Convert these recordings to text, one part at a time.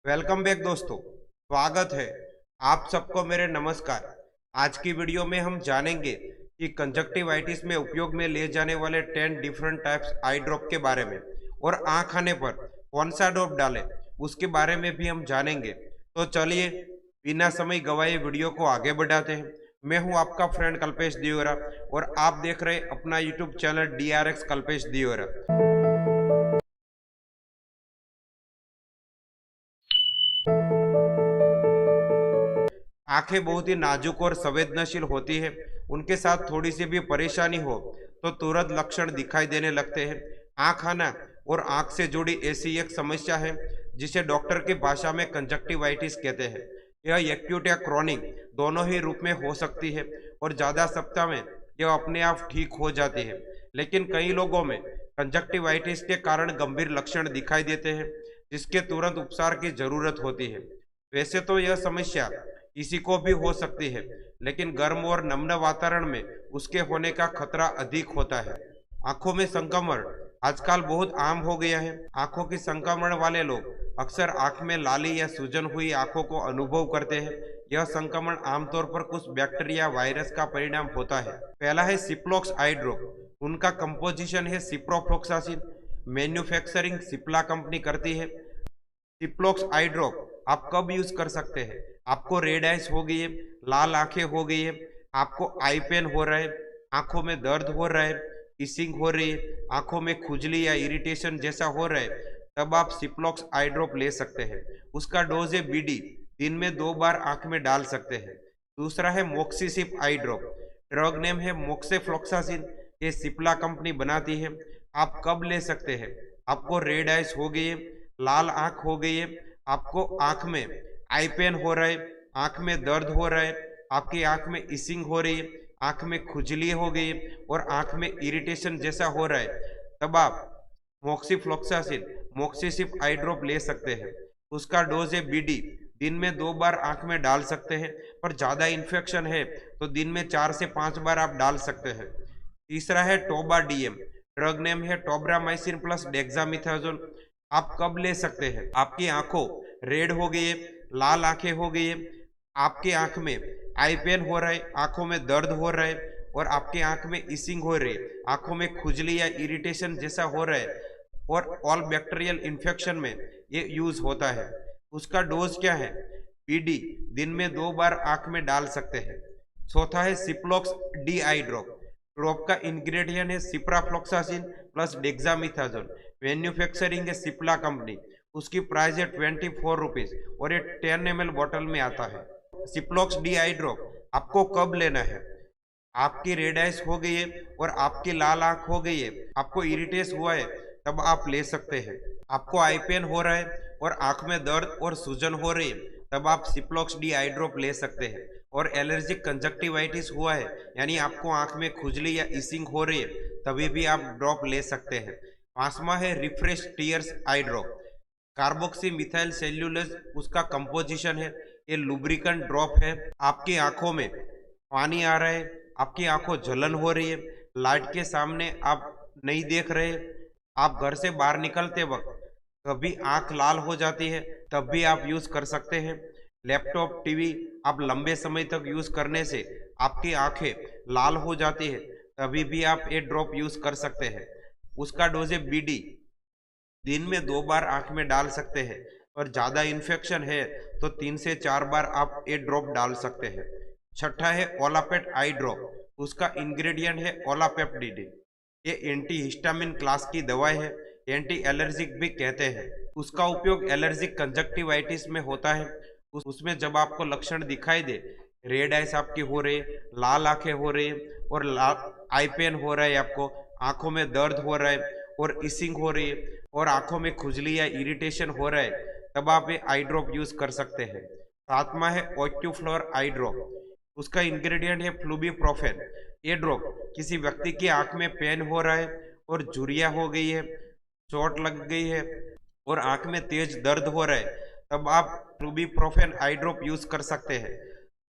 Welcome back दोस्तों। स्वागत है आप सबको मेरे नमस्कार। आज की वीडियो में हम जानेंगे कि कंजक्टिवाइटिस में उपयोग में लिए जाने वाले 10 डिफरेंट टाइप्स आई ड्रॉप के बारे में और आँख आने पर कौन सा ड्रॉप डालें उसके बारे में भी हम जानेंगे। तो चलिए बिना समय गवाए वीडियो को आगे बढ़ाते हैं। मैं हूं आपका फ्रेंड कल्पेश दियोरा और आप देख रहे हैं अपना YouTube channel DRX Kalpesh Deora. आंखें बहुत ही नाजुक और संवेदनशील होती है। उनके साथ थोड़ी सी भी परेशानी हो तो तुरंत लक्षण दिखाई देने लगते हैं। आंख आना और आंख से जुड़ी ऐसी एक समस्या है जिसे डॉक्टर की भाषा में कंजक्टिवाइटिस कहते हैं। यह एक्यूट या क्रॉनिक दोनों ही रूप में हो सकती है और ज़्यादा सप्ताह में यह अपने आप ठीक हो जाती है। लेकिन कई लोगों में कंजक्टिवाइटिस के कारण गंभीर लक्षण दिखाई देते हैं जिसके तुरंत उपचार की जरूरत होती है। वैसे तो यह समस्या किसी को भी हो सकती है, लेकिन गर्म और नम्य वातावरण में उसके होने का खतरा अधिक होता है। आंखों में संक्रमण आजकल बहुत आम हो गया है। आंखों की संक्रमण वाले लोग अक्सर आंख में लाली या सूजन हुई आंखों को अनुभव करते हैं। यह संक्रमण आमतौर पर कुछ बैक्टीरिया वायरस का परिणाम होता है। पहला है सिप्लोक्स आई ड्रॉप। उनका कंपोजिशन है सिप्रोफ्लोक्सासिन। मैन्युफैक्चरिंग सिप्ला कंपनी करती है। सिप्लोक्स आई ड्रॉप आप कब यूज कर सकते हैं? आपको रेड आइज हो गई है, लाल आंखें हो गई है, आपको आई पेन हो रहा है, आंखों में दर्द हो रहा है, इसिंग हो रही है, आंखों में खुजली या इरिटेशन जैसा हो रहा है, तब आप सिप्लोक्स आई ड्रॉप ले सकते हैं। उसका डोज है BD। दिन में 2 बार आंख में डाल सकते हैं। दूसरा है मोक्सीसिप आई ड्रॉप। ड्रग नेम है मोक्सेफ्लोक्सासिन। ये सिप्ला कंपनी बनाती है। आप कब ले सकते हैं? आपको रेड आइज हो गई है, लाल आंख हो गई है, आपको आंख में आई पेन हो रहा है, आंख में दर्द हो रहा है, आपकी आंख में इसिंग हो रही है, आंख में खुजली हो गई है और आंख में इरिटेशन जैसा हो रहा है, तब आप मोक्सीफ्लोक्सासिन मोक्सीसिप आई ड्रॉप ले सकते हैं। उसका डोज है BD। दिन में 2 बार आंख में डाल सकते हैं, पर ज़्यादा इन्फेक्शन है तो दिन में 4 से 5 बार आप डाल सकते हैं। तीसरा है टोबा DM। ड्रग नेम है टोब्रामाइसिन प्लस डेक्सामिथाजोन। आप कब ले सकते हैं? आपकी आंखों रेड हो गई है, लाल आंखें हो गई है, आपकी आंख में आई पेन हो रहा है, आंखों में दर्द हो रहा है और आपकी आंख में इसिंग हो रही है, आंखों में खुजली या इरिटेशन जैसा हो रहा है और ऑल बैक्टीरियल इन्फेक्शन में ये यूज होता है। उसका डोज क्या है? BD। दिन में 2 बार आंख में डाल सकते हैं। चौथा है सिप्लोक्स D आई ड्रॉप। ड्रॉप का इंग्रेडिएंट है सिप्राफ्लोक्सासिन प्लस डेक्सामिथाजोन। मैन्युफैक्चरिंग है सिप्ला कंपनी। उसकी प्राइस है 24 रुपीज और ये 10 ml बॉटल में आता है। सिप्लोक्स D आई ड्रॉप आपको कब लेना है? आपकी रेड आइज हो गई है और आपकी लाल आंख हो गई है, आपको इरिटेट हुआ है, तब आप ले सकते हैं। आपको आई पेन हो रहा है और आंख में दर्द और सूजन हो रही है, तब आप सिप्लोक्स D आई ड्रॉप ले सकते हैं। और एलर्जिक कंजक्टिवाइटिस हुआ है, यानी आपको आंख में खुजली या इसिंग हो रही है, तभी भी आप ड्रॉप ले सकते हैं। पांचवा है refresh tears I drop. Carboxy methyl cellulose उसका कंपोजिशन है। ये लुब्रिकेंट ड्रॉप है। आपकी आंखों में पानी आ रहा है, आपकी आंखों जलन हो रही है, लाइट के सामने आप नहीं देख रहे, आप घर से बाहर निकलते वक्त कभी आंख लाल हो जाती है, तब भी आप यूज कर सकते हैं। लैपटॉप टीवी आप लंबे समय तक यूज करने से आपकी आंखें लाल हो जाती है, तभी भी आप ये ड्रॉप यूज कर सकते हैं। उसका डोज है BD। दिन में 2 बार आंख में डाल सकते हैं और ज़्यादा इन्फेक्शन है तो 3 से 4 बार आप ये ड्रॉप डाल सकते हैं। छठा है ओलापेट आई ड्रॉप। उसका इंग्रेडिएंट है ओलापेप्टिड। ये एंटी हिस्टामिन क्लास की दवाई है, एंटी एलर्जिक भी कहते हैं। उसका उपयोग एलर्जिक कंजक्टिवाइटिस में होता है। उसमें जब आपको लक्षण दिखाई दे, रेड आइस आपकी हो रही है, लाल आंखें हो रही है और लाल आई पेन हो रहा है, आपको आंखों में दर्द हो रहा है और इसिंग हो रही है और आंखों में खुजली या इरिटेशन हो रहा है, तब आप ये आई ड्रॉप यूज कर सकते हैं। सातवां है ओक्यूफ्लोर आई ड्रॉप। उसका इंग्रेडिएंट है फ्लूबीप्रोफेन। ये ड्रॉप किसी व्यक्ति की आंख में पेन हो रहा है और झुर्रियाँ हो गई है, चोट लग गई है और आंख में तेज दर्द हो रहा है, तब आप फ्लूबीप्रोफेन आई ड्रॉप यूज कर सकते हैं।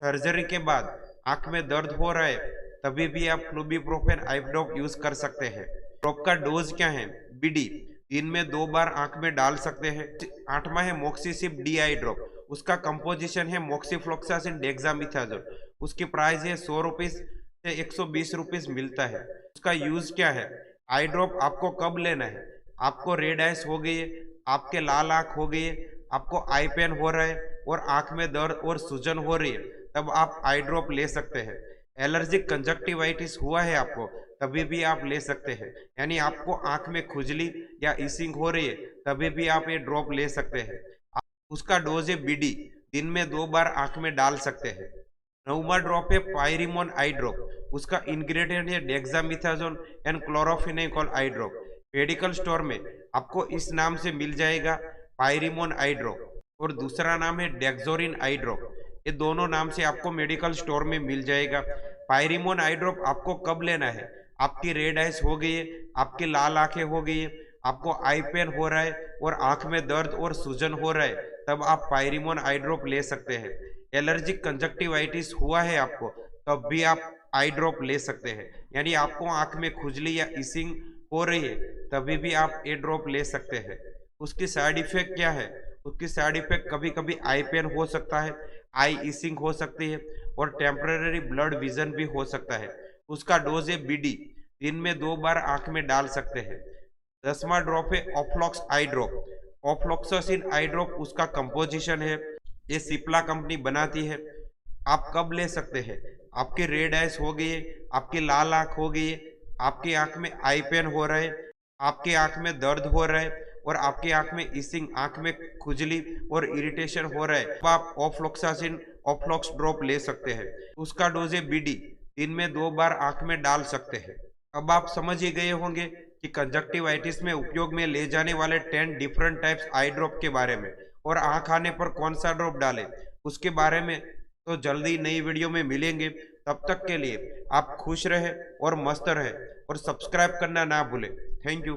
सर्जरी के बाद आंख में दर्द हो रहा है, तभी भी आप फ्लूबीप्रोफेन आई ड्रॉप यूज कर सकते हैं। ड्रॉप का डोज क्या है? BD। दिन में 2 बार आंख में डाल सकते हैं। 8वां है मोक्सीसिप डी आई ड्रॉप। उसका कंपोजिशन है मोक्सीफ्लोक्सासिन डेक्सामेथासोन। उसकी प्राइस है 100 रुपीज से 120 रुपीज मिलता है। उसका यूज क्या है? आई ड्रॉप आपको कब लेना है? आपको रेड आइस हो गई है, आपके लाल आंख हो गई है, आपको आई पेन हो रहा है और आंख में दर्द और सूजन हो रही है, तब आप आई ड्रॉप ले सकते हैं। एलर्जिक कंजक्टिवाइटिस हुआ है आपको, तभी भी आप ले सकते हैं। यानी आपको आंख में खुजली या इसिंग हो रही है, तभी भी आप ये ड्रॉप ले सकते हैं। उसका डोज है बीडी, दिन में 2 बार आंख में डाल सकते हैं। 9वां ड्रॉप है पायरिमोन आई ड्रॉप। उसका इंग्रेडिएंट है dexamethasone and chloramphenicol eye drop. Medical store में आपको इस नाम से मिल जाएगा, पायरिमोन आई ड्रॉप, और दूसरा नाम है डेक्सोरिन आई ड्रॉप। ये दोनों नाम से आपको मेडिकल स्टोर में मिल जाएगा। पायरिमोन आई ड्रॉप आपको कब लेना है? आपकी रेड आइस हो गई है, आपकी लाल आंखें हो गई है, आपको आई पेन हो रहा है और आंख में दर्द और सूजन हो रहा है, तब आप पायरिमोन आई ड्रॉप ले सकते हैं। एलर्जिक कंजक्टिवाइटिस हुआ है आपको, तब भी आप आई ड्रॉप ले सकते हैं। यानी आपको आंख में खुजली या इसिंग हो रही है, तभी भी आप ए ड्रॉप ले सकते हैं। उसकी साइड इफेक्ट क्या है? उसकी साइड इफेक्ट कभी कभी आई पेन हो सकता है, आई इसिंग हो सकती है और टेम्पररी ब्लड विजन भी हो सकता है। उसका डोज है बीडी, दिन में 2 बार आंख में डाल सकते हैं। 10वां ड्रॉप है ऑफ्लॉक्स आई ड्रॉप। ऑफ्लॉक्सासिन आई ड्रॉप उसका कंपोजिशन है, ये सिप्ला कंपनी बनाती है। आप कब ले सकते हैं? आपकी रेड आइस हो गई है, आपकी लाल आंख हो गई है, आपकी आंख में आई पेन हो रहा है, आपकी आंख में दर्द हो रहा है और आपकी आंख में इसिंग, आंख में खुजली और इरिटेशन हो रहा है, तो आप ऑफ्लॉक्सासिन ऑफ्लॉक्स ड्रॉप ले सकते हैं। उसका डोज है बीडी, दिन में 2 बार आंख में डाल सकते हैं। अब आप समझ ही गए होंगे कि कंजक्टिवाइटिस में उपयोग में ले जाने वाले 10 डिफरेंट टाइप्स आई ड्रॉप के बारे में, और आंख आने पर कौन सा ड्रॉप डालें उसके बारे में। तो जल्दी नई वीडियो में मिलेंगे, तब तक के लिए आप खुश रहे और मस्त रहे और सब्सक्राइब करना ना भूलें। Thank you.